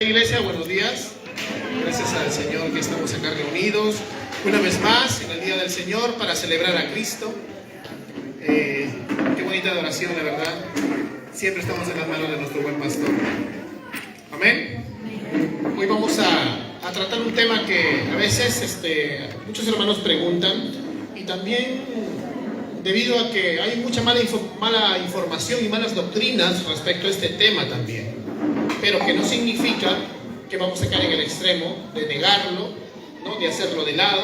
Iglesia, buenos días. Gracias al Señor que estamos acá reunidos una vez más en el Día del Señor para celebrar a Cristo. Qué bonita adoración, la verdad. Siempre estamos en las manos de nuestro buen pastor. Amén. Hoy vamos a tratar un tema que a veces muchos hermanos preguntan, y también debido a que hay mucha mala información y malas doctrinas respecto a este tema también. Pero que no significa que vamos a caer en el extremo de negarlo, ¿no? De hacerlo de lado,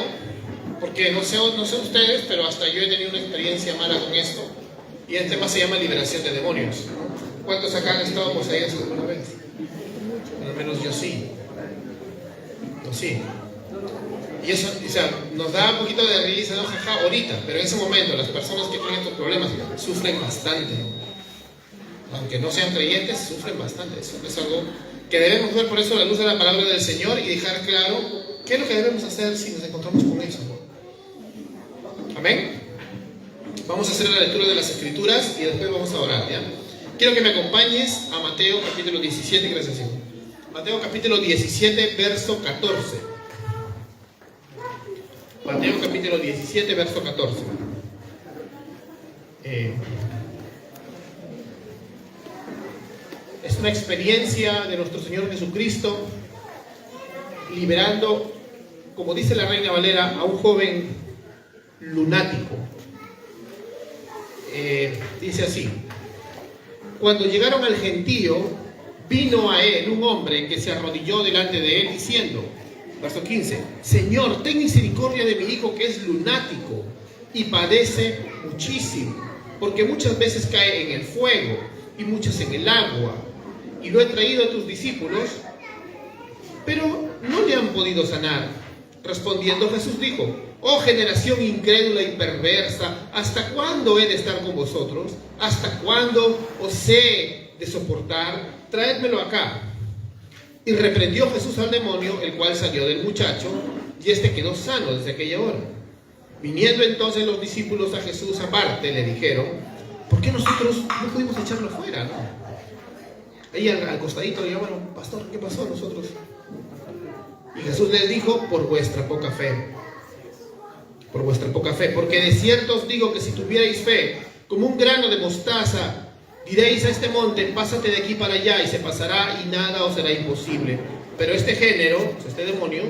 porque no sé ustedes, pero hasta yo he tenido una experiencia mala con esto, y el tema se llama liberación de demonios, ¿no? ¿Cuántos acá han estado poseídos alguna vez? Al menos yo sí. Yo sí. Y eso, o sea, nos da un poquito de risa, ¿no? Jaja, ahorita, pero en ese momento las personas que tienen estos problemas sufren bastante. Aunque no sean creyentes, sufren bastante. Eso es algo que debemos ver, por eso, a la luz de la palabra del Señor, y dejar claro qué es lo que debemos hacer si nos encontramos con eso. Amén. Vamos a hacer la lectura de las Escrituras y después vamos a orar, ¿ya? Quiero que me acompañes a Mateo capítulo 17, gracias Señor. Mateo capítulo 17, verso 14. Mateo capítulo 17, verso 14. Es una experiencia de nuestro Señor Jesucristo liberando, como dice la Reina Valera, a un joven lunático. Dice así: cuando llegaron al gentío, vino a él un hombre que se arrodilló delante de él diciendo, verso 15, Señor, ten misericordia de mi hijo que es lunático y padece muchísimo, porque muchas veces cae en el fuego y muchas en el agua. Y lo he traído a tus discípulos, pero no le han podido sanar. Respondiendo Jesús dijo, oh generación incrédula y perversa, ¿hasta cuándo he de estar con vosotros? ¿Hasta cuándo os he de soportar? Traédmelo acá. Y reprendió Jesús al demonio, el cual salió del muchacho, y éste quedó sano desde aquella hora. Viniendo entonces los discípulos a Jesús aparte, le dijeron, ¿por qué nosotros no pudimos echarlo fuera, no? Ahí al costadito le llamaron, pastor, ¿qué pasó a nosotros? Y Jesús les dijo, por vuestra poca fe. Por vuestra poca fe. Porque de cierto os digo que si tuvierais fe, como un grano de mostaza, diréis a este monte, pásate de aquí para allá, y se pasará, y nada os será imposible. Pero este género, este demonio,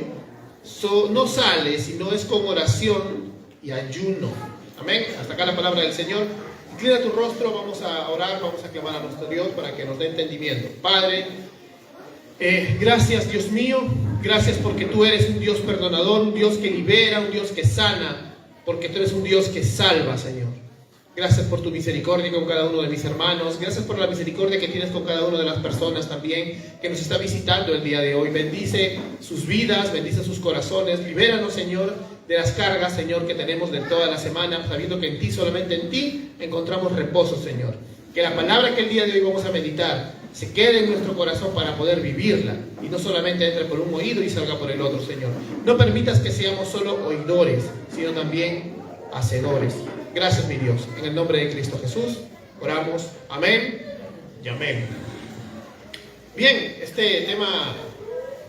no sale, sino es con oración y ayuno. Amén. Hasta acá la palabra del Señor. Inclina tu rostro, vamos a orar, vamos a clamar a nuestro Dios para que nos dé entendimiento. Padre, gracias Dios mío, gracias porque tú eres un Dios perdonador, un Dios que libera, un Dios que sana, porque tú eres un Dios que salva, Señor. Gracias por tu misericordia con cada uno de mis hermanos, gracias por la misericordia que tienes con cada una de las personas también que nos está visitando el día de hoy. Bendice sus vidas, bendice sus corazones, libéranos, Señor, de las cargas, Señor, que tenemos de toda la semana, sabiendo que en ti, solamente en ti, encontramos reposo, Señor. Que la palabra que el día de hoy vamos a meditar se quede en nuestro corazón para poder vivirla, y no solamente entre por un oído y salga por el otro, Señor. No permitas que seamos solo oidores, sino también hacedores. Gracias, mi Dios. En el nombre de Cristo Jesús, oramos. Amén y amén. Bien, este tema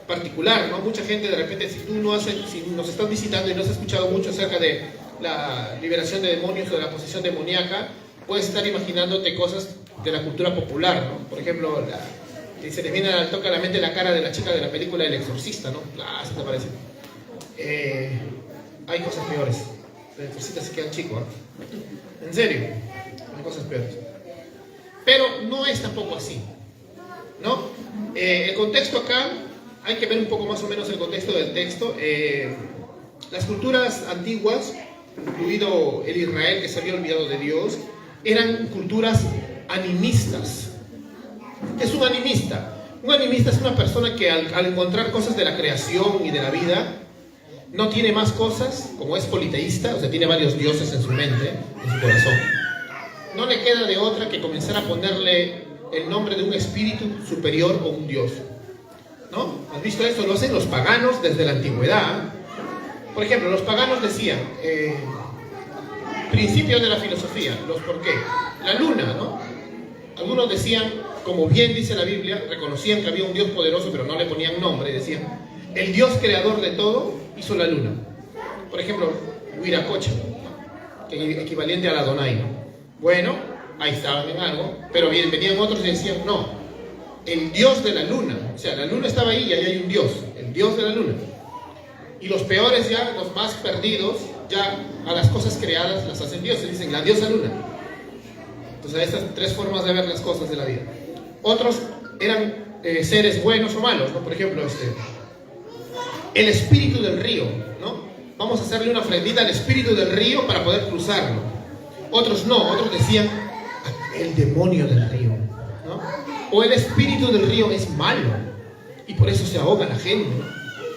particular, ¿no? Mucha gente de repente, si nos estás visitando y no has escuchado mucho acerca de la liberación de demonios o de la posesión demoníaca, puedes estar imaginándote cosas de la cultura popular, ¿no? Por ejemplo, que se te viene al toque a la mente la cara de la chica de la película El Exorcista, ¿no? ¿Se te parece? Hay cosas peores. El Exorcista se queda chico, ¿eh? En serio, hay cosas peores. Pero no es tampoco así, ¿no? El contexto acá, hay que ver un poco más o menos el contexto del texto. Las culturas antiguas, incluido el Israel que se había olvidado de Dios, eran culturas animistas. ¿Qué es un animista? Un animista es una persona que al encontrar cosas de la creación y de la vida, no tiene más cosas, como es politeísta, o sea, tiene varios dioses en su mente, en su corazón. No le queda de otra que comenzar a ponerle el nombre de un espíritu superior o un dios, ¿no? ¿Has visto esto? Lo hacen los paganos desde la antigüedad. Por ejemplo, los paganos decían, principios de la filosofía, los por qué. La luna, ¿no? Algunos decían, como bien dice la Biblia, reconocían que había un Dios poderoso, pero no le ponían nombre. Decían, el Dios creador de todo hizo la luna. Por ejemplo, Huiracocha, equivalente a la Adonai, ¿no? Bueno, ahí estaban en algo, pero venían otros y decían, no, el Dios de la luna. O sea, la luna estaba ahí y ahí hay un Dios, el Dios de la luna. Y los peores ya, los más perdidos, ya a las cosas creadas las hacen dioses, dicen la diosa luna. Entonces, estas tres formas de ver las cosas de la vida. Otros eran seres buenos o malos, ¿no? Por ejemplo, el espíritu del río, ¿no? Vamos a hacerle una ofrendita al espíritu del río para poder cruzarlo. Otros no, otros decían el demonio del río, ¿no? O el espíritu del río es malo y por eso se ahoga la gente, ¿no?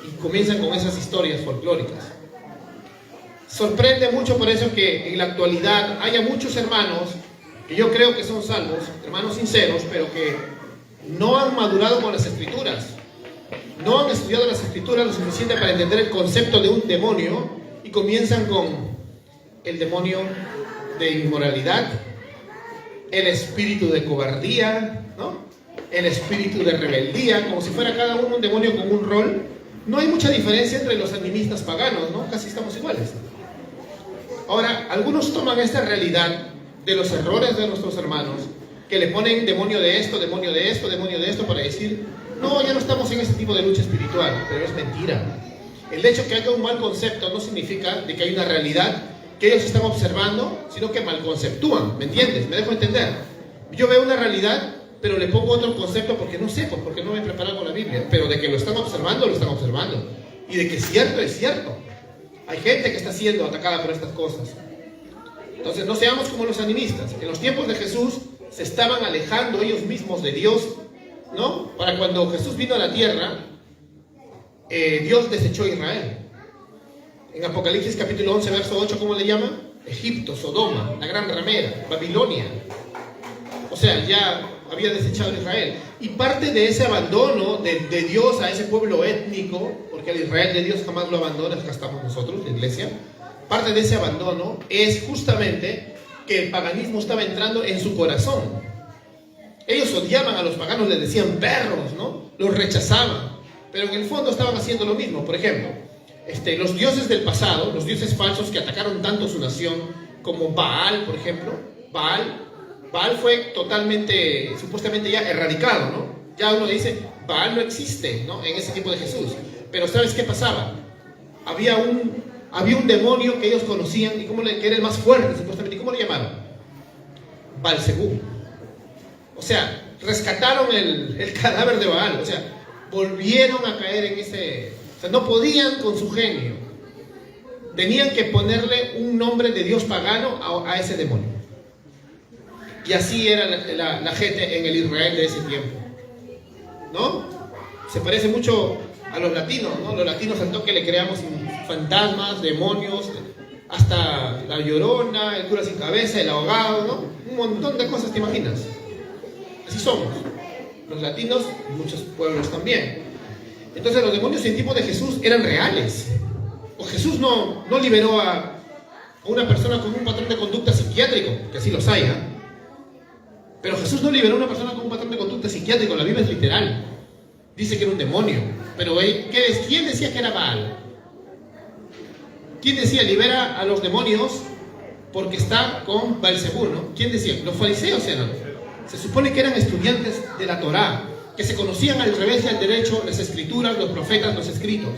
Y comienzan con esas historias folclóricas. Sorprende mucho por eso que en la actualidad haya muchos hermanos que yo creo que son salvos, hermanos sinceros, pero que no han madurado con las escrituras, no han estudiado las escrituras lo suficiente para entender el concepto de un demonio y comienzan con el demonio de inmoralidad, el espíritu de cobardía, ¿no? El espíritu de rebeldía, como si fuera cada uno un demonio con un rol. No hay mucha diferencia entre los animistas paganos, ¿no? Casi estamos iguales. Ahora, algunos toman esta realidad de los errores de nuestros hermanos, que le ponen demonio de esto, demonio de esto, demonio de esto, para decir, no, ya no estamos en ese tipo de lucha espiritual, pero es mentira. El hecho que haya un mal concepto no significa de que hay una realidad que ellos están observando, sino que mal conceptúan, ¿me entiendes? ¿Me dejo entender? Yo veo una realidad, pero le pongo otro concepto porque no sé, porque no me he preparado con la Biblia, pero de que lo están observando, lo están observando, y de que es cierto. Hay gente que está siendo atacada por estas cosas. Entonces no seamos como los animistas. En los tiempos de Jesús se estaban alejando ellos mismos de Dios, ¿no? Para cuando Jesús vino a la tierra, Dios desechó a Israel. En Apocalipsis capítulo 11, verso 8, ¿cómo le llama? Egipto, Sodoma, la gran ramera, Babilonia. O sea, ya había desechado a Israel. Y parte de ese abandono de Dios a ese pueblo étnico, porque el Israel de Dios jamás lo abandona, acá estamos nosotros, la iglesia. Parte de ese abandono es justamente que el paganismo estaba entrando en su corazón. Ellos odiaban a los paganos, les decían perros, ¿no? Los rechazaban. Pero en el fondo estaban haciendo lo mismo. Por ejemplo, los dioses del pasado, los dioses falsos que atacaron tanto su nación, como Baal, por ejemplo. Baal fue totalmente, supuestamente ya erradicado, ¿no? Ya uno dice, Baal no existe, ¿no? En ese tiempo de Jesús. Pero ¿sabes qué pasaba? Había un demonio que ellos conocían, y que era el más fuerte, supuestamente. ¿Y cómo le llamaron? Baal-Zebú. O sea, rescataron el cadáver de Baal. O sea, volvieron a caer en ese... O sea, no podían con su genio. Tenían que ponerle un nombre de dios pagano a ese demonio. Y así era la gente en el Israel de ese tiempo, ¿no? Se parece mucho a los latinos, ¿no? Los latinos al toque le creamos fantasmas, demonios, hasta la Llorona, el cura sin cabeza, el ahogado, ¿no? Un montón de cosas, ¿te imaginas? Así somos, los latinos y muchos pueblos también. Entonces los demonios en tiempo de Jesús eran reales. O Jesús no liberó a una persona con un patrón de conducta psiquiátrico, que así los hay, ¿eh? Pero Jesús no liberó a una persona con un patrón de conducta psiquiátrico, la Biblia es literal. Dice que era un demonio. Pero ¿quién decía que era Baal? ¿Quién decía libera a los demonios porque está con Baal-Zebú, ¿no? ¿Quién decía? Los fariseos eran. Se supone que eran estudiantes de la Torá, que se conocían al revés y al derecho las escrituras, los profetas, los escritos.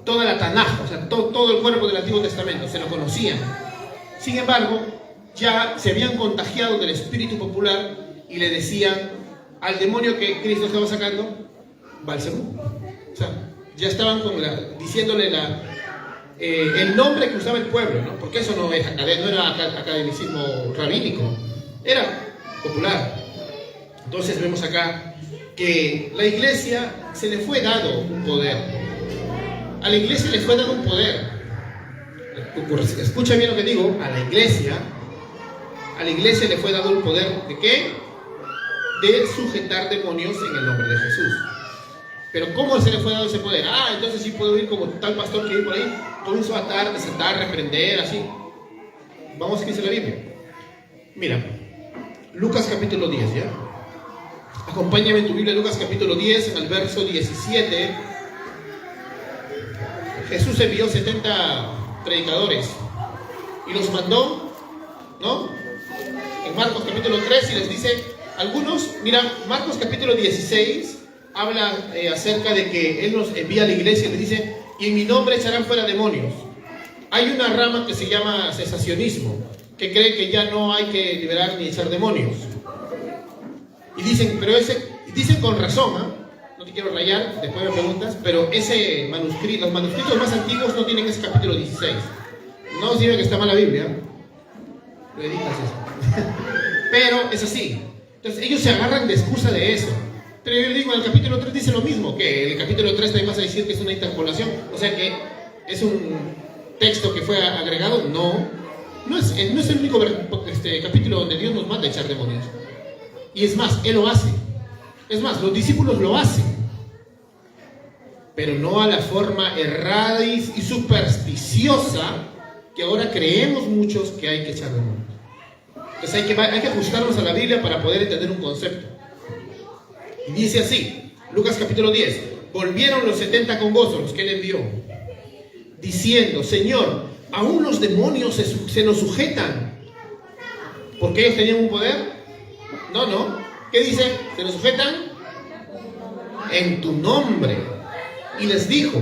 Toda la Tanaj, o sea, todo el cuerpo del Antiguo Testamento, se lo conocían. Sin embargo, ya se habían contagiado del espíritu popular y le decían al demonio que Cristo estaba sacando, Baal-Zebú. O sea, ya estaban diciéndole el nombre que usaba el pueblo, ¿no? Porque eso no era academicismo rabínico, era popular. Entonces vemos acá que la iglesia se le fue dado un poder. A la iglesia le fue dado un poder. Escucha bien lo que digo, a la iglesia le fue dado el poder ¿de qué? De sujetar demonios en el nombre de Jesús. Pero ¿cómo se le fue dado ese poder? Entonces sí puedo ir como tal pastor que ir por ahí, comienzo a atar, desatar, reprender, así. Vamos a que dice la Biblia. Mira, Lucas capítulo 10, ¿ya? Acompáñame en tu Biblia, Lucas capítulo 10, en el verso 17. Jesús envió 70 predicadores y los mandó, ¿no? En Marcos capítulo 3 y les dice, algunos, mira, Marcos capítulo 16 habla acerca de que Él nos envía a la iglesia y les dice, y en mi nombre echarán fuera demonios. Hay una rama que se llama cesacionismo, que cree que ya no hay que liberar ni echar demonios. Y dicen, dicen con razón, ¿eh? No te quiero rayar, después me preguntas, pero los manuscritos más antiguos no tienen ese capítulo 16. No sirve que está mal la Biblia, lo editas eso. Pero es así. Entonces ellos se agarran de excusa de eso. Pero yo le digo, en el capítulo 3 dice lo mismo, que el capítulo 3 también vas a decir que es una interpolación, o sea que es un texto que fue agregado. No es el único capítulo donde Dios nos manda a echar demonios. Y es más, Él lo hace. Es más, los discípulos lo hacen. Pero no a la forma errada y supersticiosa que ahora creemos muchos que hay que echar demonios. Entonces hay que ajustarnos a la Biblia para poder entender un concepto. Y dice así, Lucas capítulo 10, volvieron los 70 con gozo, los que Él envió, diciendo, Señor, aún los demonios se nos sujetan, porque ellos tenían un poder. No. ¿Qué dice? ¿Se nos sujetan? En tu nombre. Y les dijo,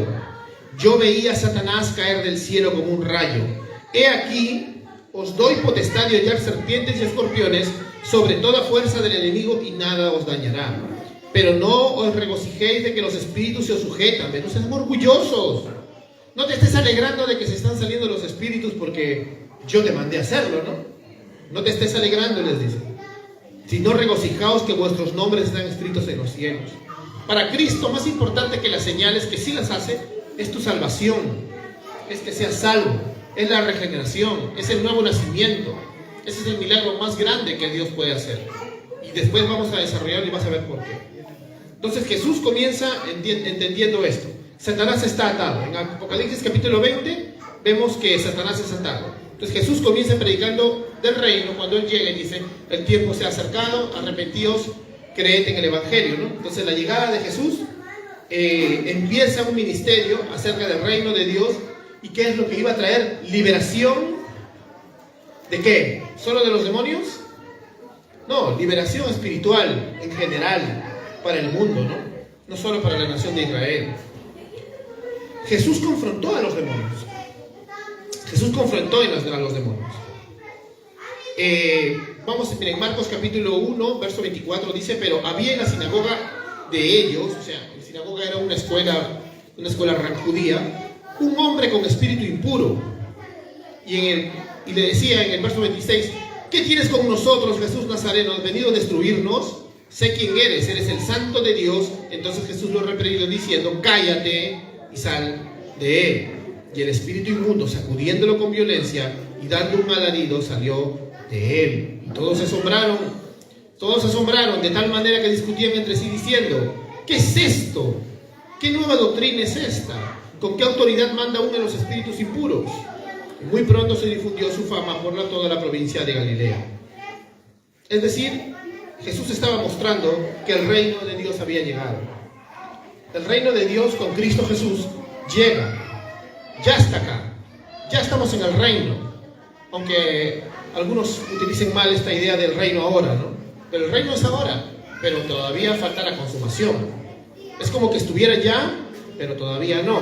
yo veía a Satanás caer del cielo como un rayo. He aquí, os doy potestad de hollar serpientes y escorpiones sobre toda fuerza del enemigo y nada os dañará. Pero no os regocijéis de que los espíritus se os sujetan. No sean orgullosos. No te estés alegrando de que se están saliendo los espíritus porque yo te mandé a hacerlo, ¿no? No te estés alegrando, les dice. Sino regocijaos que vuestros nombres están escritos en los cielos. Para Cristo, más importante que las señales, que sí las hace, es tu salvación. Es que seas salvo. Es la regeneración. Es el nuevo nacimiento. Ese es el milagro más grande que Dios puede hacer. Y después vamos a desarrollarlo y vas a ver por qué. Entonces Jesús comienza entendiendo esto. Satanás está atado. En Apocalipsis capítulo 20 vemos que Satanás es atado. Entonces Jesús comienza predicando del reino cuando Él llega y dice, el tiempo se ha acercado, arrepentíos, creed en el Evangelio, ¿no? Entonces la llegada de Jesús empieza un ministerio acerca del reino de Dios. ¿Y qué es lo que iba a traer? Liberación. ¿De qué? ¿Solo de los demonios? No, liberación espiritual en general para el mundo, ¿no? No solo para la nación de Israel. Jesús confrontó a los demonios. Jesús confrontó a los demonios. Vamos, miren, Marcos capítulo 1, verso 24 dice, pero había en la sinagoga de ellos, o sea, la sinagoga era una escuela judía, un hombre con espíritu impuro. Y le decía en el verso 26, ¿qué tienes con nosotros, Jesús Nazareno? ¿Has venido a destruirnos? Sé quién eres el santo de Dios. Entonces Jesús lo reprendió diciendo, cállate y sal de él. Y el espíritu inmundo, sacudiéndolo con violencia y dando un alarido, salió de él. Y todos se asombraron de tal manera que discutían entre sí diciendo, ¿qué es esto? ¿Qué nueva doctrina es esta? ¿Con qué autoridad manda uno de los espíritus impuros? Y muy pronto se difundió su fama por toda la provincia de Galilea. Es decir, Jesús estaba mostrando que el reino de Dios había llegado. El reino de Dios con Cristo Jesús llega. Ya está acá. Ya estamos en el reino. Aunque algunos utilicen mal esta idea del reino ahora, ¿no? Pero el reino es ahora, pero todavía falta la consumación. Es como que estuviera ya, pero todavía no.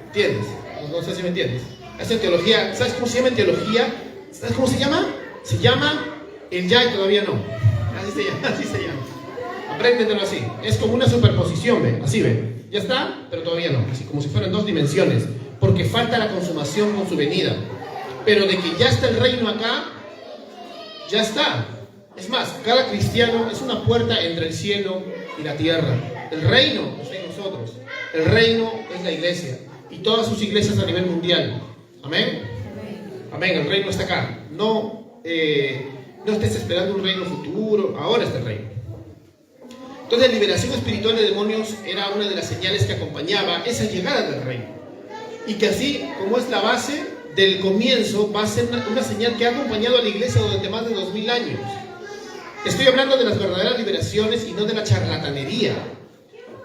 ¿Entiendes? No sé si me entiendes. Esta teología, ¿sabes cómo se llama en teología? ¿Sabes cómo se llama? Se llama el ya y todavía no. Así se llama. Apréndetelo así. Es como una superposición, ¿ve? Así, ¿ve? Ya está, pero todavía no. Así como si fueran dos dimensiones. Porque falta la consumación con su venida. Pero de que ya está el reino acá, ya está. Es más, cada cristiano es una puerta entre el cielo y la tierra. El reino está en nosotros. El reino es la iglesia. Y todas sus iglesias a nivel mundial. Amén. Amén. El reino está acá. No estés esperando un reino futuro. Ahora está el reino. Entonces, la liberación espiritual de demonios era una de las señales que acompañaba esa llegada del reino. Y que así como es la base del comienzo, va a ser una señal que ha acompañado a la iglesia durante más de 2000 años. Estoy hablando de las verdaderas liberaciones y no de la charlatanería.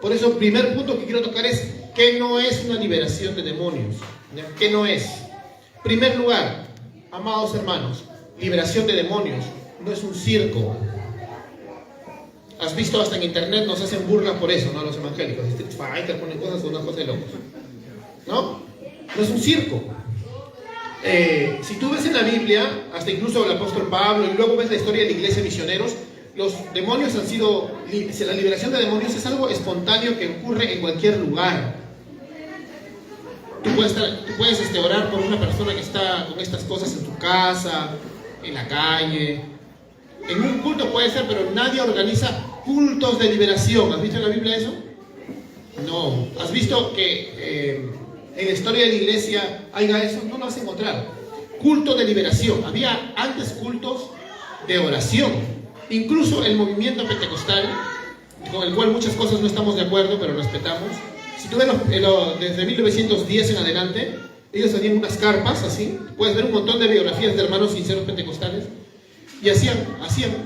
Por eso, el primer punto que quiero tocar es ¿qué no es una liberación de demonios? ¿Qué no es? Primer lugar, amados hermanos, liberación de demonios no es un circo. Has visto hasta en internet nos hacen burla por eso, ¿no? Los evangélicos. Street Fighter ponen cosas, son unas cosas de locos. ¿No? No es un circo. Si tú ves en la Biblia, hasta incluso el apóstol Pablo, y luego ves la historia de la iglesia de misioneros, los demonios han sido, la liberación de demonios es algo espontáneo que ocurre en cualquier lugar. Tú puedes orar por una persona que está con estas cosas en tu casa, en la calle. En un culto puede ser, pero nadie organiza cultos de liberación. ¿Has visto en la Biblia eso? No. ¿Has visto que en la historia de la iglesia haya eso? No lo vas a encontrar. Culto de liberación. Había antes cultos de oración. Incluso el movimiento pentecostal, con el cual muchas cosas no estamos de acuerdo, pero respetamos. Si tú ves desde 1910 en adelante, ellos tenían unas carpas así. Puedes ver un montón de biografías de hermanos sinceros pentecostales. Y hacían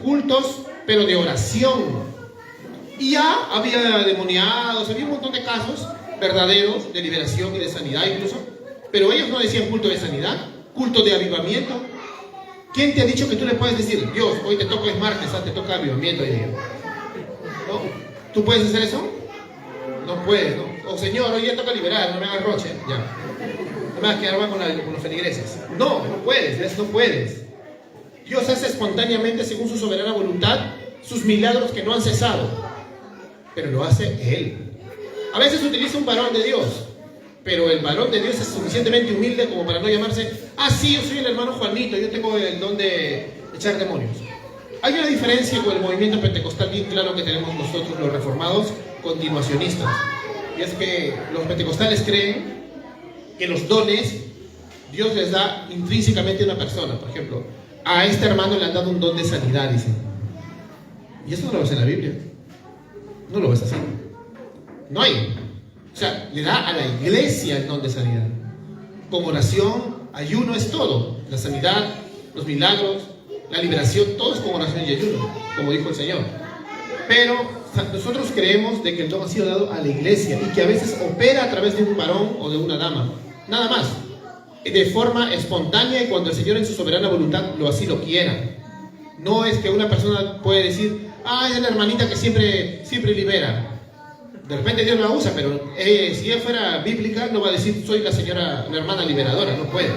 cultos, pero de oración. Y ya había demoniados, había un montón de casos verdaderos de liberación y de sanidad incluso. Pero ellos no decían culto de sanidad, culto de avivamiento. ¿Quién te ha dicho que tú le puedes decir, Dios, hoy te toca, es martes, te toca avivamiento hoy día? ¿No? ¿Tú puedes hacer eso? No puedes, ¿no? O Señor, hoy ya toca liberar, no me hagas roche. Ya. No me hagas quedar mal con los feligreses. No puedes, ¿ves? No puedes. Dios hace espontáneamente, según su soberana voluntad, sus milagros que no han cesado. Pero lo hace Él. A veces utiliza un varón de Dios, pero el varón de Dios es suficientemente humilde como para no llamarse, sí, yo soy el hermano Juanito, yo tengo el don de echar demonios. Hay una diferencia con el movimiento pentecostal bien claro que tenemos nosotros los reformados continuacionistas. Y es que los pentecostales creen que los dones Dios les da intrínsecamente a una persona. Por ejemplo, a este hermano le han dado un don de sanidad, dicen. Y eso no lo ves en la Biblia. No lo ves así. No hay. O sea, le da a la iglesia el don de sanidad. Con oración, ayuno es todo. La sanidad, los milagros, la liberación, todo es con oración y ayuno, como dijo el Señor. Pero nosotros creemos de que el don ha sido dado a la iglesia y que a veces opera a través de un varón o de una dama. Nada más. De forma espontánea y cuando el Señor en su soberana voluntad así lo quiera. No es que una persona puede decir, es la hermanita que siempre libera. De repente Dios la usa, pero si ella fuera bíblica no va a decir, soy la hermana liberadora. No puede.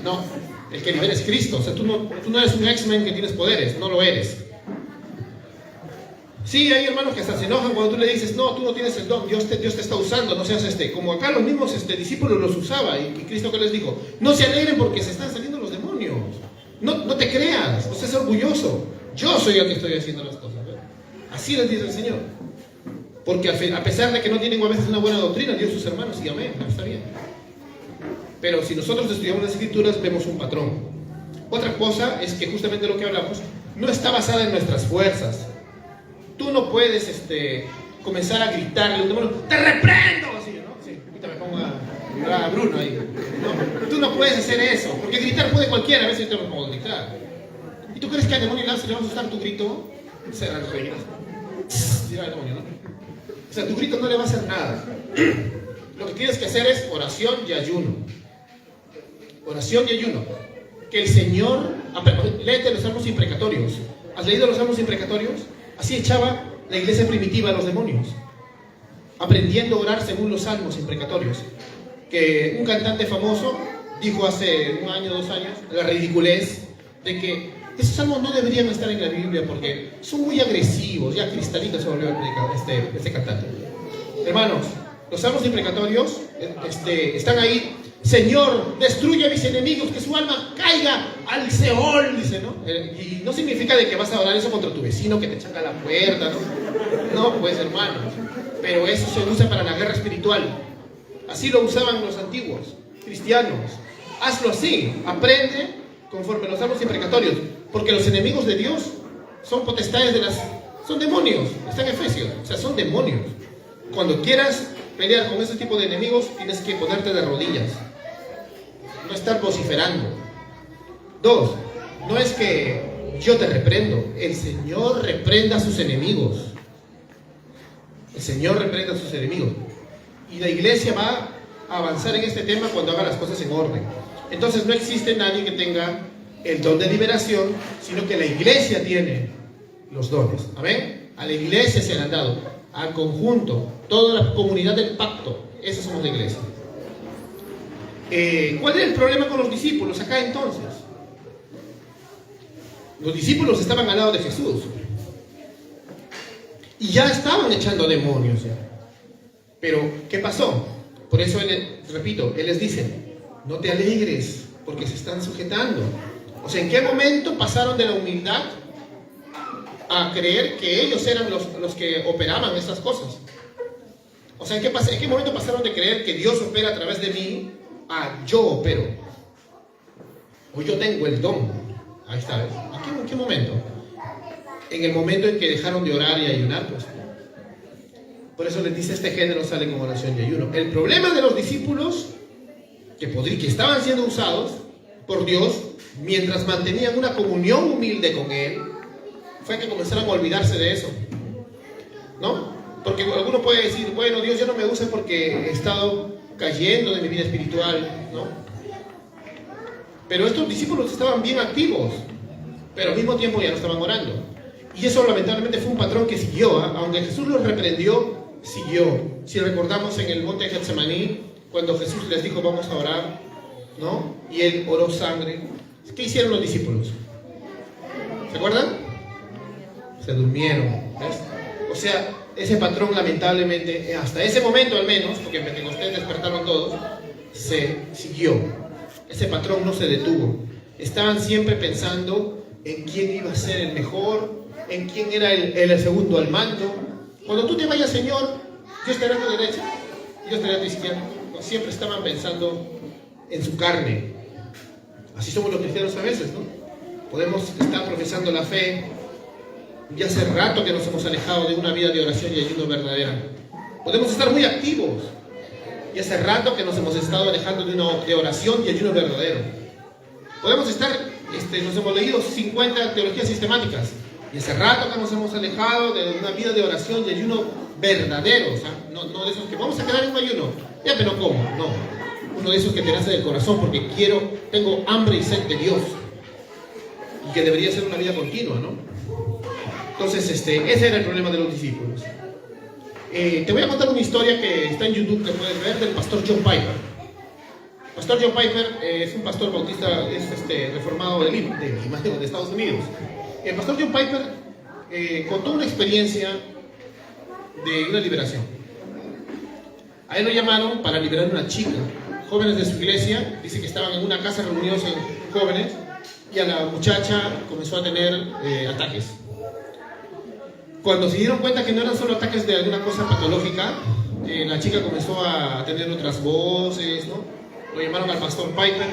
No, el que libera es Cristo. O sea, tú no eres un X-Men que tienes poderes, no lo eres. Sí, hay hermanos que hasta se enojan cuando tú le dices, no, tú no tienes el don, Dios te está usando, no seas como acá los mismos discípulos los usaba, y Cristo que les dijo, no se alegren porque se están saliendo los demonios, no te creas, no seas orgulloso, yo soy el que estoy haciendo las cosas, ¿verdad? Así les dice el Señor, porque a pesar de que no tienen a veces una buena doctrina, Dios sus hermanos, y amén, está bien, pero si nosotros estudiamos las Escrituras, vemos un patrón. Otra cosa es que justamente lo que hablamos, no está basada en nuestras fuerzas. Tú no puedes comenzar a gritarle a un demonio, ¡te reprendo! Así, ¿no? Sí, ahorita me pongo a Bruno ahí. ¿No? Tú no puedes hacer eso, porque gritar puede cualquiera, a veces yo te me pongo a gritar. ¿Y tú crees que al demonio le va a asustar tu grito? Se reirá. Dirá el demonio, ¿no? O sea, tu grito no le va a hacer nada. Lo que tienes que hacer es oración y ayuno. Oración y ayuno. Que el Señor... Léete los salmos imprecatorios. ¿Has leído los salmos imprecatorios? Así echaba la iglesia primitiva a los demonios, aprendiendo a orar según los salmos imprecatorios. Que un cantante famoso dijo hace 1 año, 2 años, la ridiculez de que esos salmos no deberían estar en la Biblia porque son muy agresivos. Ya cristalito se volvió a predicar este cantante. Hermanos, los salmos imprecatorios están ahí. Señor, destruye a mis enemigos, que su alma caiga al Seol, dice, ¿no? Y no significa de que vas a orar eso contra tu vecino que te chaca la puerta, ¿no? No, pues hermanos, pero eso se usa para la guerra espiritual. Así lo usaban los antiguos cristianos. Hazlo así, aprende conforme los salmos imprecatorios, porque los enemigos de Dios son potestades son demonios, está en Efesios, o sea, son demonios. Cuando quieras pelear con ese tipo de enemigos, tienes que ponerte de rodillas. No estar vociferando. 2, no es que yo te reprendo. El Señor reprenda a sus enemigos. El Señor reprenda a sus enemigos. Y la iglesia va a avanzar en este tema cuando haga las cosas en orden. Entonces no existe nadie que tenga el don de liberación, sino que la iglesia tiene los dones. ¿Amén? A la iglesia se le han dado, al conjunto, toda la comunidad del pacto. Esa somos la iglesia. ¿Cuál era el problema con los discípulos acá entonces? Los discípulos estaban al lado de Jesús y ya estaban echando demonios ya. Pero ¿qué pasó? Por eso repito, él les dice: no te alegres porque se están sujetando. O sea, ¿en qué momento pasaron de la humildad a creer que ellos eran los que operaban estas cosas? O sea, ¿en qué momento pasaron de creer que Dios opera a través de mí a yo opero? O yo tengo el don. Ahí está, ¿ves? ¿En qué momento? En el momento en que dejaron de orar y ayunar, pues. Por eso les dice: este género sale con oración y ayuno. El problema de los discípulos que estaban siendo usados por Dios mientras mantenían una comunión humilde con Él, fue que comenzaron a olvidarse de eso, ¿no? Porque alguno puede decir: bueno, Dios ya no me usa porque he estado cayendo de mi vida espiritual, ¿no? Pero estos discípulos estaban bien activos, pero al mismo tiempo ya no estaban orando. Y eso lamentablemente fue un patrón que siguió, ¿eh? Aunque Jesús los reprendió, siguió. Si recordamos en el monte de Getsemaní, cuando Jesús les dijo: vamos a orar, ¿no? Y Él oró sangre. ¿Qué hicieron los discípulos? ¿Se acuerdan? Se durmieron, ¿ves? O sea, ese patrón lamentablemente, hasta ese momento al menos, porque en Pentecostés despertaron todos, se siguió. Ese patrón no se detuvo. Estaban siempre pensando en quién iba a ser el mejor, en quién era el segundo al mando. Cuando tú te vayas, Señor, yo estaré a tu derecha, yo estaré a tu izquierda. Siempre estaban pensando en su carne. Así somos los cristianos a veces, ¿no? Podemos estar profesando la fe y hace rato que nos hemos alejado de una vida de oración y ayuno verdadera. Podemos estar muy activos y hace rato que nos hemos estado alejando de oración y ayuno verdadero. Podemos estar, nos hemos leído 50 teologías sistemáticas y hace rato que nos hemos alejado de una vida de oración y ayuno verdadero. O sea, no de esos que vamos a quedar en un ayuno, ya pero ¿cómo? No, uno de esos que te nace del corazón porque tengo hambre y sed de Dios, y que debería ser una vida continua, ¿no? Entonces, ese era el problema de los discípulos. Te voy a contar una historia que está en YouTube, que puedes ver, del pastor John Piper. El pastor John Piper es un pastor bautista, es reformado de Estados Unidos. El pastor John Piper contó una experiencia de una liberación. A él lo llamaron para liberar a una chica. Jóvenes de su iglesia, dice que estaban en una casa reunidos en jóvenes, y a la muchacha comenzó a tener ataques. Cuando se dieron cuenta que no eran solo ataques de alguna cosa patológica, la chica comenzó a tener otras voces, ¿no? Lo llamaron al pastor Piper,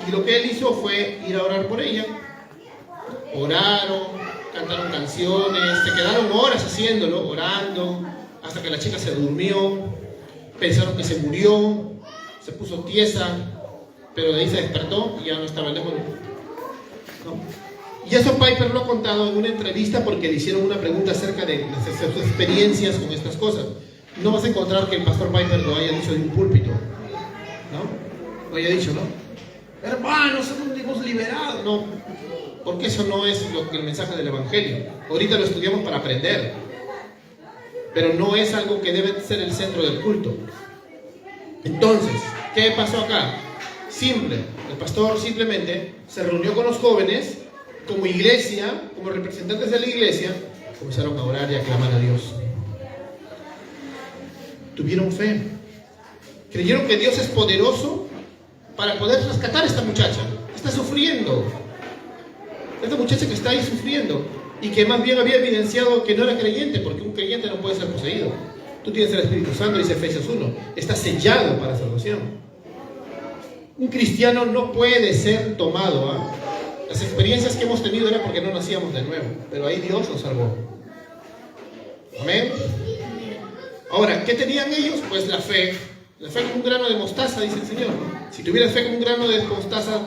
y lo que él hizo fue ir a orar por ella. Oraron, cantaron canciones, se quedaron horas haciéndolo, orando, hasta que la chica se durmió. Pensaron que se murió, se puso tiesa, pero de ahí se despertó y ya no estaba el demonio, ¿no? Y eso Piper lo ha contado en una entrevista porque le hicieron una pregunta acerca de sus experiencias con estas cosas. No vas a encontrar que el pastor Piper lo haya dicho en un púlpito, ¿no? Lo haya dicho, ¿no? Hermanos, hemos liberado. No, porque eso no es el mensaje del Evangelio. Ahorita lo estudiamos para aprender, pero no es algo que debe ser el centro del culto. Entonces, ¿qué pasó acá? Simple, el pastor simplemente se reunió con los jóvenes como iglesia, como representantes de la iglesia, comenzaron a orar y a clamar a Dios. Tuvieron fe, creyeron que Dios es poderoso para poder rescatar a esta muchacha. Está sufriendo, esta muchacha que está ahí sufriendo, y que más bien había evidenciado que no era creyente, porque un creyente no puede ser poseído. Tú tienes el Espíritu Santo, dice Efesios 1, está sellado para salvación. Un cristiano no puede ser tomado, ¿eh? Las experiencias que hemos tenido era porque no nacíamos de nuevo, pero ahí Dios nos salvó. Amén. Ahora, ¿qué tenían ellos? Pues la fe como un grano de mostaza, dice el Señor, ¿no? Si tuvieras fe como un grano de mostaza,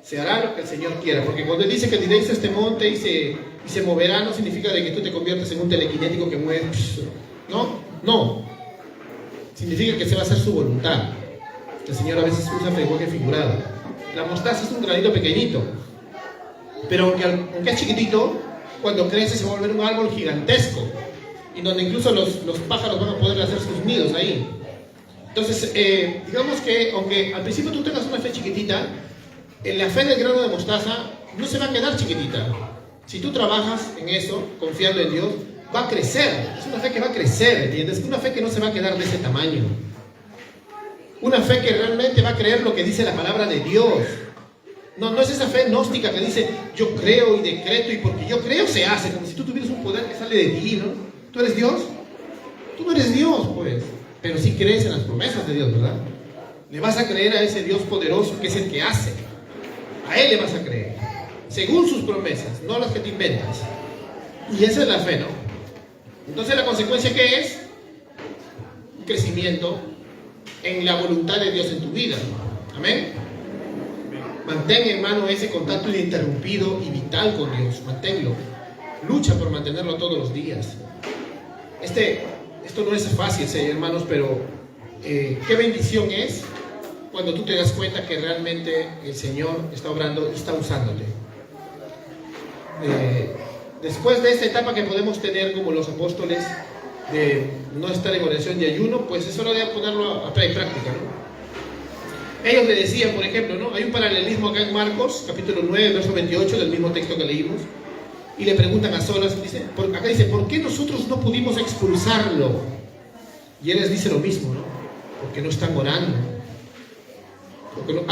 Se hará lo que el Señor quiera, porque cuando Él dice que diréis a este monte y se moverá, no significa de que tú te conviertes en un telequinético que mueve, no, significa que se va a hacer su voluntad. El Señor a veces usa lenguaje figurado. La mostaza es un granito pequeñito, pero aunque es chiquitito, cuando crece se va a volver un árbol gigantesco, y donde incluso los pájaros van a poder hacer sus nidos ahí. Entonces, digamos que aunque al principio tú tengas una fe chiquitita, en la fe del grano de mostaza no se va a quedar chiquitita. Si tú trabajas en eso, confiando en Dios, va a crecer. Es una fe que va a crecer, ¿entiendes? Una fe que no se va a quedar de ese tamaño. Una fe que realmente va a creer lo que dice la palabra de Dios. No es esa fe gnóstica que dice, yo creo y decreto, y porque yo creo se hace, como si tú tuvieras un poder que sale de ti, ¿no? ¿Tú eres Dios? Tú no eres Dios, pues. Pero sí crees en las promesas de Dios, ¿verdad? Le vas a creer a ese Dios poderoso que es el que hace. A Él le vas a creer, según sus promesas, no las que te inventas. Y esa es la fe, ¿no? Entonces la consecuencia, ¿qué es? Un crecimiento en la voluntad de Dios en tu vida. Amén. Mantén, hermano, ese contacto ininterrumpido y vital con Dios. Manténlo. Lucha por mantenerlo todos los días. Esto no es fácil, hermanos, pero qué bendición es cuando tú te das cuenta que realmente el Señor está obrando y está usándote. Después de esta etapa que podemos tener como los apóstoles, de no estar en oración y ayuno, pues es hora de ponerlo a práctica, ¿no? Ellos le decían, por ejemplo, ¿no? Hay un paralelismo acá en Marcos, capítulo 9, verso 28, del mismo texto que leímos, y le preguntan a solas, acá dice, ¿por qué nosotros no pudimos expulsarlo? Y él les dice lo mismo, ¿no? Porque no están orando.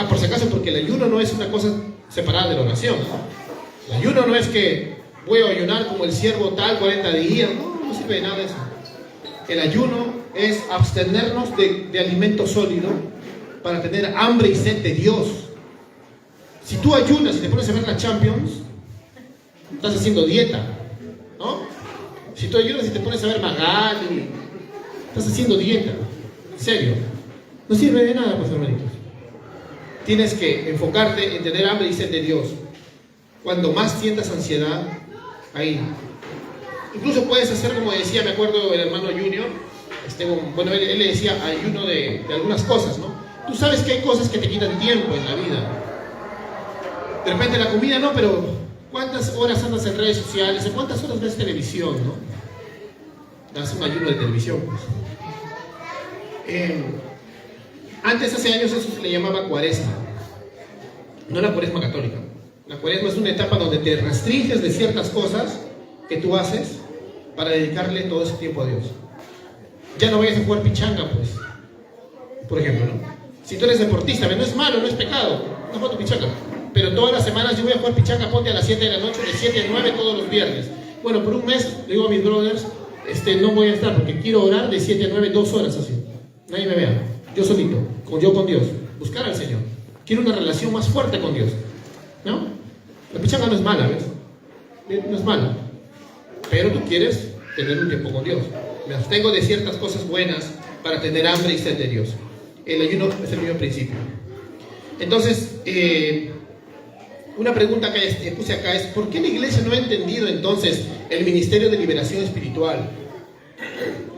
Por si acaso, porque el ayuno no es una cosa separada de la oración, ¿no? El ayuno no es que voy a ayunar como el siervo tal 40 días, no sirve de nada eso. El ayuno es abstenernos de alimento sólido para tener hambre y sed de Dios. Si tú ayunas y te pones a ver la Champions, estás haciendo dieta, ¿no? Si tú ayunas y te pones a ver Magali, estás haciendo dieta. En serio, no sirve de nada, pues, hermanitos. Tienes que enfocarte en tener hambre y sed de Dios. Cuando más sientas ansiedad, ahí. Incluso puedes hacer, como decía, me acuerdo el hermano Junior, él le decía ayuno de algunas cosas, ¿no? Tú sabes que hay cosas que te quitan tiempo en la vida. De repente la comida no, pero ¿cuántas horas andas en redes sociales? ¿En cuántas horas ves televisión, no? Haz un ayuno de televisión, pues. Antes, hace años, eso se le llamaba cuaresma. No la cuaresma católica. La cuaresma es una etapa donde te restringes de ciertas cosas que tú haces para dedicarle todo ese tiempo a Dios. Ya no vayas a jugar pichanga, pues. Por ejemplo, ¿no? Si tú eres deportista, no es malo, no es pecado, no juego pichanga. Pero todas las semanas yo voy a jugar pichanga, ponte a las 7 de la noche, de 7 a 9 todos los viernes. Bueno, por un mes, le digo a mis brothers, no voy a estar porque quiero orar de 7 a 9, 2 horas así. Nadie me vea, yo solito, yo con Dios, buscar al Señor. Quiero una relación más fuerte con Dios, ¿no? La pichanga no es mala, ¿ves? No es mala. Pero tú quieres tener un tiempo con Dios. Me abstengo de ciertas cosas buenas para tener hambre y sed de Dios. El ayuno es el mismo principio. Entonces, una pregunta que puse acá es: ¿por qué la iglesia no ha entendido entonces el ministerio de liberación espiritual?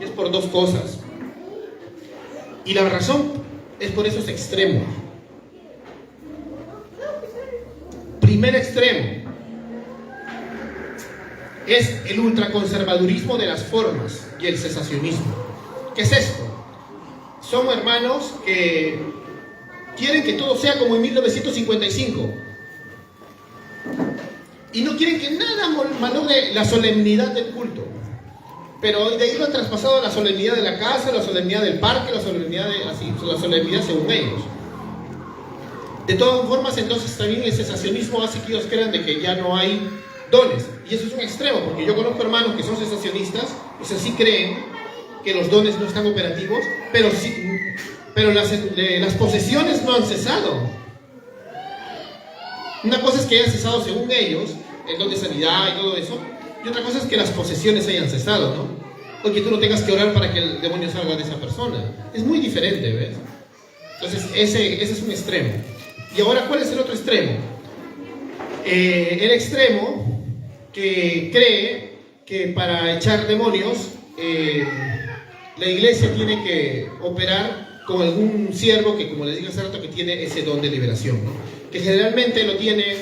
Es por dos cosas. Y la razón es por esos extremos. Primer extremo es el ultraconservadurismo de las formas y el cesacionismo. ¿Qué es esto? Son hermanos que quieren que todo sea como en 1955 y no quieren que nada malogre la solemnidad del culto, pero de ahí lo han traspasado a la solemnidad de la casa, la solemnidad del parque, la solemnidad según ellos. De todas formas, entonces también el cesacionismo hace que ellos crean de que ya no hay dones, y eso es un extremo, porque yo conozco hermanos que son cesacionistas, o sea, sí creen que los dones no están operativos, pero las posesiones no han cesado. Una cosa es que hayan cesado según ellos, el don de sanidad y todo eso, y otra cosa es que las posesiones hayan cesado, ¿no? O que tú no tengas que orar para que el demonio salga de esa persona. Es muy diferente, ¿ves? Entonces, ese es un extremo. Y ahora, ¿cuál es el otro extremo? El extremo que cree que para echar demonios la iglesia tiene que operar con algún siervo que, como les dije hace rato, que tiene ese don de liberación, ¿no? Que generalmente lo tiene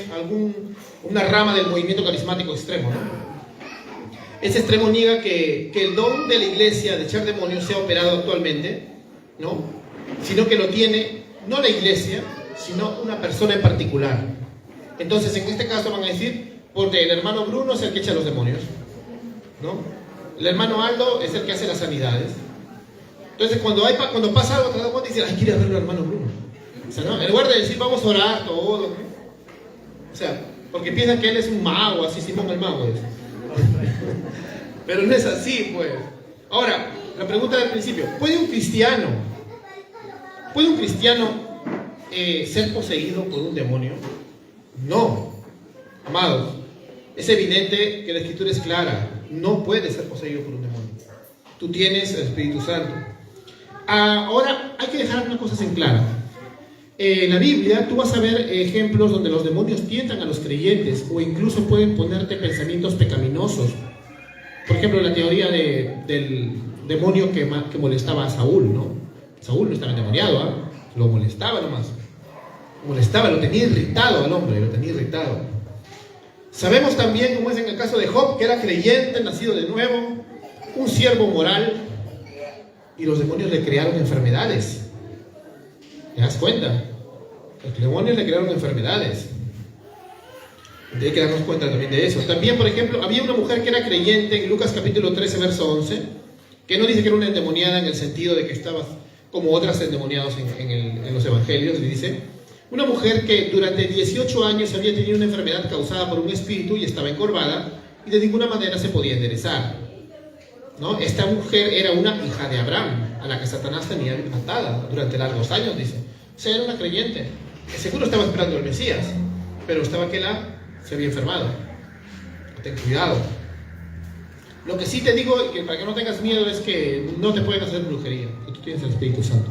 una rama del movimiento carismático extremo, ¿no? Ese extremo niega que el don de la iglesia de echar demonios sea operado actualmente, ¿no? Sino que lo tiene no la iglesia, sino una persona en particular. Entonces, en este caso van a decir, porque el hermano Bruno es el que echa los demonios, ¿no? El hermano Aldo es el que hace las sanidades. Entonces, cuando pasa algo, te das cuenta y dices, ay, quiere verlo el hermano Bruno. O sea, ¿no? En lugar de decir, vamos a orar todo, ¿no? O sea, porque piensan que él es un mago, así Simón el mago es. Pero no es así, pues. Ahora, la pregunta del principio, ¿puede un cristiano ser poseído por un demonio? No, amados, es evidente que la escritura es clara, no puede ser poseído por un demonio. Tú tienes el Espíritu Santo. Ahora, hay que dejar unas cosas en claro. En la Biblia tú vas a ver ejemplos donde los demonios tientan a los creyentes o incluso pueden ponerte pensamientos pecaminosos. Por ejemplo, la teoría del demonio que molestaba a Saúl, ¿no? Saúl no estaba endemoniado, ¿eh? Lo molestaba nomás. Lo tenía irritado al hombre, lo tenía irritado. Sabemos también, como es en el caso de Job, que era creyente, nacido de nuevo, un siervo moral, y los demonios le crearon enfermedades. ¿Te das cuenta? Los demonios le crearon enfermedades. Hay que darnos cuenta también de eso. También, por ejemplo, había una mujer que era creyente en Lucas capítulo 13, verso 11, que no dice que era una endemoniada en el sentido de que estaba como otras endemoniados en los evangelios, dice, una mujer que durante 18 años había tenido una enfermedad causada por un espíritu y estaba encorvada y de ninguna manera se podía enderezar, ¿no? Esta mujer era una hija de Abraham, a la que Satanás tenía atada durante largos años, dice. O sea, era una creyente, que seguro estaba esperando al Mesías, pero estaba que se había enfermado. Ten cuidado. Lo que sí te digo, que para que no tengas miedo, es que no te pueden hacer brujería, que tú tienes el Espíritu Santo.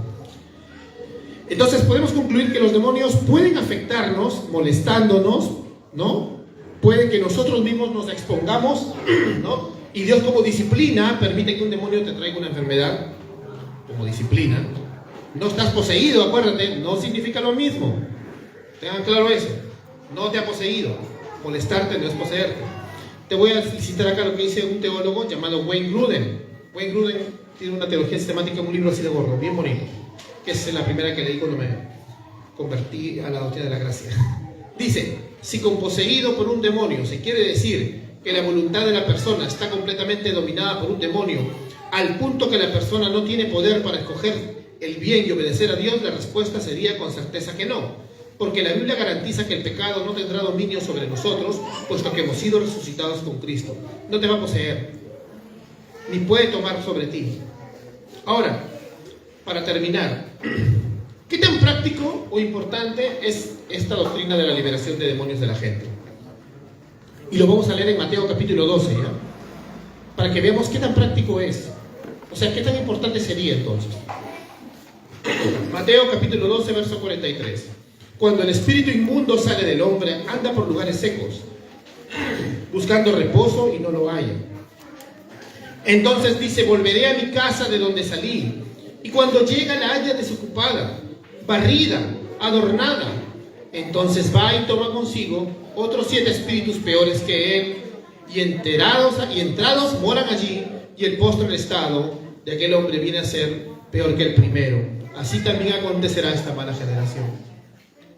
Entonces podemos concluir que los demonios pueden afectarnos, molestándonos, ¿no? Puede que nosotros mismos nos expongamos, ¿no? Y Dios, como disciplina, permite que un demonio te traiga una enfermedad, como disciplina. No estás poseído, acuérdate, no significa lo mismo. Tengan claro eso. No te ha poseído. Molestarte no es poseerte. Te voy a citar acá lo que dice un teólogo llamado Wayne Grudem. Wayne Grudem tiene una teología sistemática, un libro así de gordo, bien bonito, que es la primera que leí cuando me convertí a la doctrina de la gracia. Dice, si con poseído por un demonio se quiere decir que la voluntad de la persona está completamente dominada por un demonio, al punto que la persona no tiene poder para escoger el bien y obedecer a Dios, la respuesta sería con certeza que no. Porque la Biblia garantiza que el pecado no tendrá dominio sobre nosotros, puesto que hemos sido resucitados con Cristo. No te va a poseer, ni puede tomar sobre ti. Ahora, para terminar, ¿qué tan práctico o importante es esta doctrina de la liberación de demonios de la gente? Y lo vamos a leer en Mateo capítulo 12, ¿ya? Para que veamos qué tan práctico es. O sea, qué tan importante sería entonces. Mateo capítulo 12, verso 43. Cuando el espíritu inmundo sale del hombre, anda por lugares secos, buscando reposo y no lo halla. Entonces dice, volveré a mi casa de donde salí. Y cuando llega la halla desocupada, barrida, adornada. Entonces va y toma consigo otros 7 espíritus peores que él, y entrados moran allí, y el postre estado de aquel hombre viene a ser peor que el primero. Así también acontecerá esta mala generación.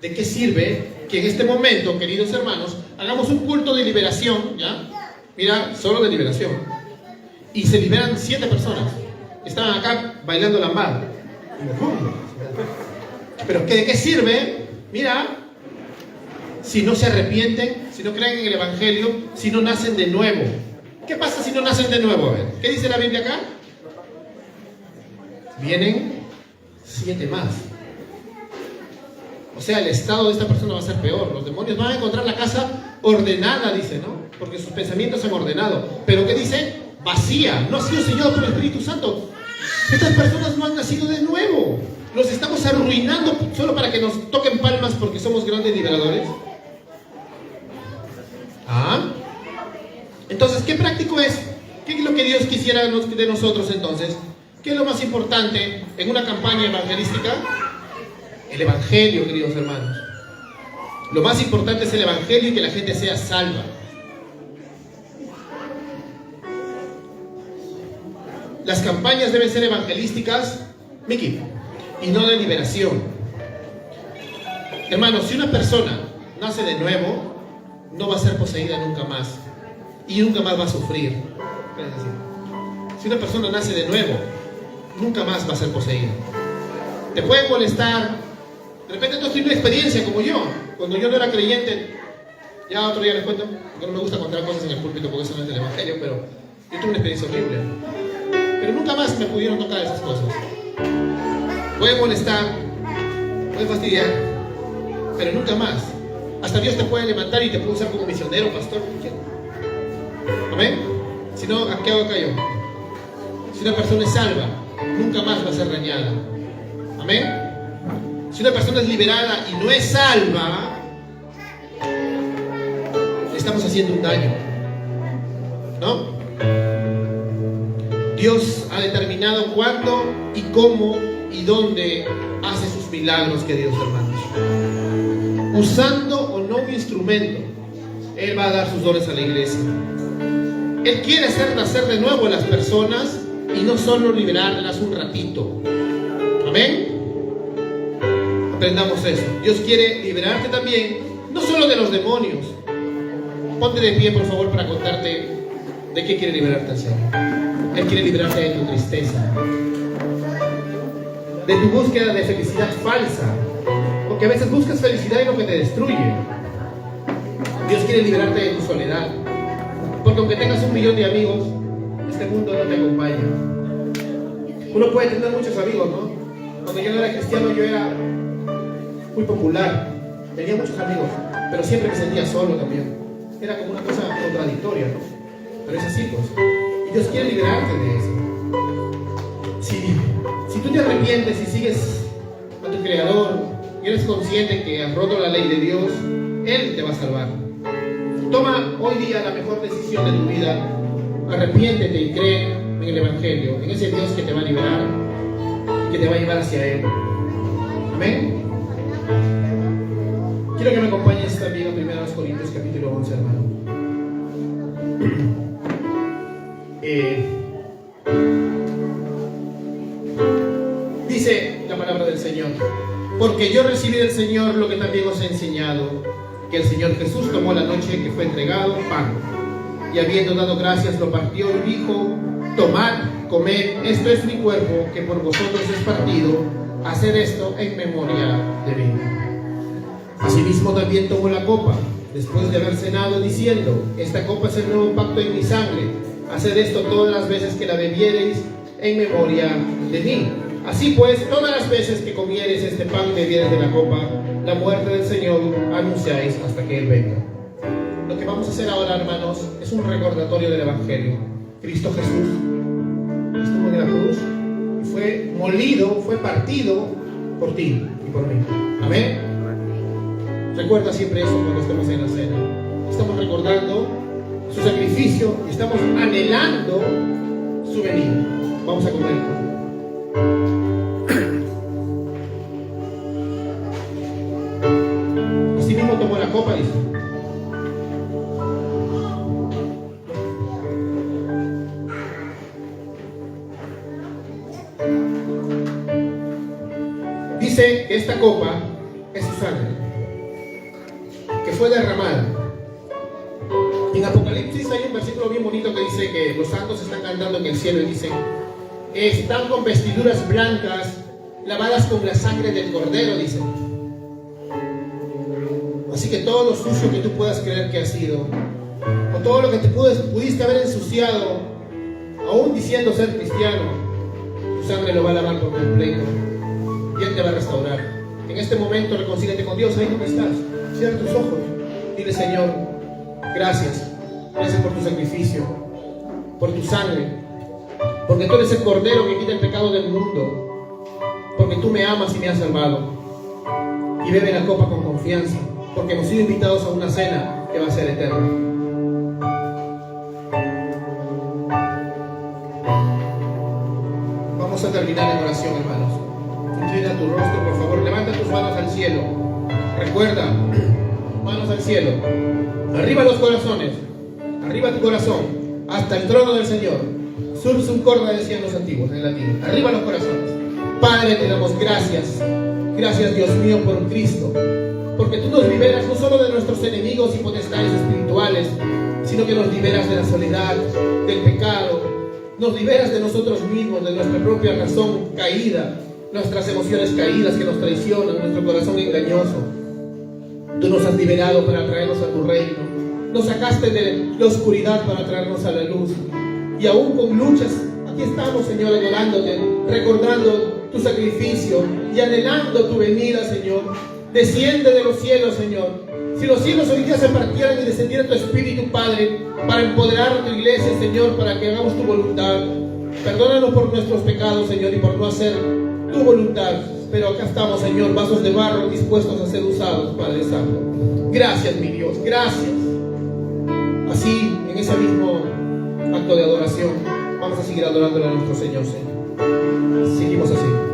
¿De qué sirve que en este momento, queridos hermanos, hagamos un culto de liberación, ¿ya? Mira, solo de liberación. Y se liberan 7 personas. Estaban acá bailando lambada. Pero ¿de qué sirve? Mira, si no se arrepienten, si no creen en el Evangelio, si no nacen de nuevo. ¿Qué pasa si no nacen de nuevo? A ver, ¿qué dice la Biblia acá? Vienen 7 más. O sea, el estado de esta persona va a ser peor. Los demonios van a encontrar la casa ordenada, dice, ¿no? Porque sus pensamientos se han ordenado. Pero ¿qué dice? Vacía. No ha sido sellado por el Espíritu Santo. Estas personas no han nacido de nuevo. Los estamos arruinando solo para que nos toquen palmas porque somos grandes liberadores. Entonces, ¿qué práctico es? ¿Qué es lo que Dios quisiera de nosotros entonces? ¿Qué es lo más importante en una campaña evangelística? El Evangelio, queridos hermanos. Lo más importante es el Evangelio y que la gente sea salva. Las campañas deben ser evangelísticas, Miki, y no de liberación. Hermanos, si una persona nace de nuevo, no va a ser poseída nunca más. Y nunca más va a sufrir. Si una persona nace de nuevo, nunca más va a ser poseída. Te puede molestar. De repente tú has tenido una experiencia como yo. Cuando yo no era creyente, ya otro día les cuento, porque no me gusta contar cosas en el púlpito porque eso no es del Evangelio, pero yo tuve una experiencia horrible. Pero nunca más me pudieron tocar esas cosas. Puede molestar, puede fastidiar, pero nunca más. Hasta Dios te puede levantar y te puede usar como misionero, pastor. ¿Amén? Si no, ¿qué hago acá yo? Si una persona es salva, nunca más va a ser dañada. ¿Amén? Si una persona es liberada y no es salva, le estamos haciendo un daño. ¿No? Dios ha determinado cuándo y cómo y dónde hace sus milagros, queridos hermanos. Usando o no un instrumento, Él va a dar sus dones a la iglesia. Él quiere hacer nacer de nuevo a las personas y no solo liberarlas un ratito. Amén. Aprendamos eso. Dios quiere liberarte también, no solo de los demonios. Ponte de pie, por favor, para contarte de qué quiere liberarte el Señor. Él quiere liberarte de tu tristeza, de tu búsqueda de felicidad falsa, porque a veces buscas felicidad y lo que te destruye. Dios quiere liberarte de tu soledad, porque aunque tengas 1.000.000 de amigos, este mundo no te acompaña. Uno puede tener muchos amigos, ¿no? Cuando yo no era cristiano, yo era muy popular, tenía muchos amigos, pero siempre me sentía solo también. Era como una cosa contradictoria, ¿no? Pero es así, pues. Y Dios quiere liberarte de eso. Si tú te arrepientes y sigues a tu Creador y eres consciente que has roto la ley de Dios, Él te va a salvar. Toma hoy día la mejor decisión de tu vida. Arrepiéntete y cree en el Evangelio, en ese Dios que te va a liberar y que te va a llevar hacia Él. Amén. Quiero que me acompañes también a 1 Corintios capítulo 11, hermano. Dice la palabra del Señor: porque yo recibí del Señor lo que también os he enseñado, que el Señor Jesús tomó la noche que fue entregado pan, y habiendo dado gracias lo partió y dijo: tomad, comed, esto es mi cuerpo que por vosotros es partido, haced esto en memoria de mí. Asimismo también tomó la copa después de haber cenado, diciendo: esta copa es el nuevo pacto en mi sangre, haced esto todas las veces que la bebiereis en memoria de mí. Así pues, todas las veces que comiereis este pan y bebiereis de la copa, la muerte del Señor anunciáis hasta que Él venga. Lo que vamos a hacer ahora, hermanos, es un recordatorio del Evangelio. Cristo Jesús estuvo en la cruz y fue molido, fue partido por ti y por mí. Amén. Recuerda siempre eso cuando estemos en la cena. Estamos recordando su sacrificio y estamos anhelando su venida. Vamos a comer. Así mismo tomó la copa, dice. Dice que esta copa es su sangre, que fue derramada. En Apocalipsis hay un versículo bien bonito que dice que los santos están cantando en el cielo y dicen: están con vestiduras blancas, lavadas con la sangre del Cordero, dice. Así que todo lo sucio que tú puedas creer que has sido, o todo lo que te pudiste haber ensuciado, aún diciendo ser cristiano, tu sangre lo va a lavar por completo y Él te va a restaurar. En este momento reconcíliate con Dios ahí donde estás. Cierra tus ojos. Dile: Señor, gracias. Gracias por tu sacrificio, por tu sangre, porque tú eres el Cordero que quita el pecado del mundo, porque tú me amas y me has salvado. Y bebe la copa con confianza, porque hemos sido invitados a una cena que va a ser eterna. a terminar en oración, hermanos. Inclina tu rostro, por favor. Levanta tus manos al cielo. Recuerda, manos al cielo. Arriba los corazones. Arriba tu corazón. Hasta el trono del Señor. Sursum corda, decían los antiguos en latín. Arriba los corazones. Padre, te damos gracias. Gracias, Dios mío, por Cristo. Porque tú nos liberas no solo de nuestros enemigos y potestades espirituales, sino que nos liberas de la soledad, del pecado. Nos liberas de nosotros mismos, de nuestra propia razón caída, nuestras emociones caídas que nos traicionan, nuestro corazón engañoso. Tú nos has liberado para traernos a tu reino. Nos sacaste de la oscuridad para traernos a la luz. Y aún con luchas, aquí estamos, Señor, adorándote, recordando tu sacrificio y anhelando tu venida, Señor. Desciende de los cielos, Señor. Si los cielos hoy día se partieran y descendiera tu Espíritu, Padre, para empoderar a tu iglesia, Señor, para que hagamos tu voluntad. Perdónanos por nuestros pecados, Señor, y por no hacer tu voluntad. Pero acá estamos, Señor, vasos de barro dispuestos a ser usados, Padre Santo. Gracias, mi Dios, gracias. Así, en ese mismo acto de adoración, vamos a seguir adorándole a nuestro Señor, Señor. Seguimos así.